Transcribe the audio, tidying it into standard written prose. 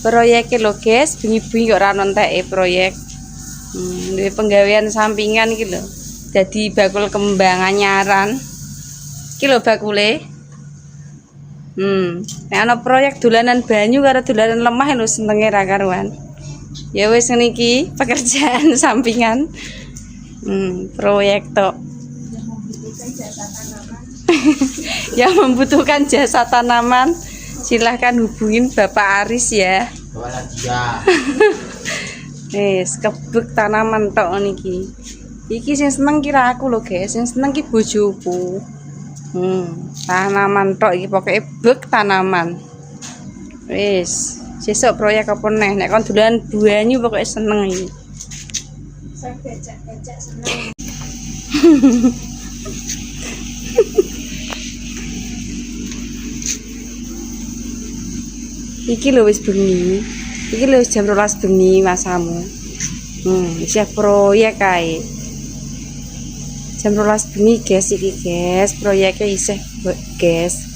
Proyek lho guys, bengi-bengi kok ora nonteke proyek. Duwe penggawean sampingan iki lho. Dadi bakul kembang anyaran. Iki lho bakule. Nek ana proyek dolanan banyu karo dolanan lemah lho senenge ra karuan. Ya wis ngene iki pekerjaan sampingan. Proyek tok. Yang membutuhkan jasa tanaman, silahkan hubungin Bapak Aris ya. Wis kebek tanaman tok niki. Iki sing seneng kira aku lho guys, sing seneng ki bojoku. Tanaman tok iki pokoke bek tanaman. Wis, sesuk proyek apa neh nek kon dolan banyu pokoke seneng iki. Saya becak-becak seneng. Iki lho wis bengi. Iki lho wis jam 12 bengi masamu. Isih proyek kae. Jam 12 bengi guys iki guys, proyeknya isih guys.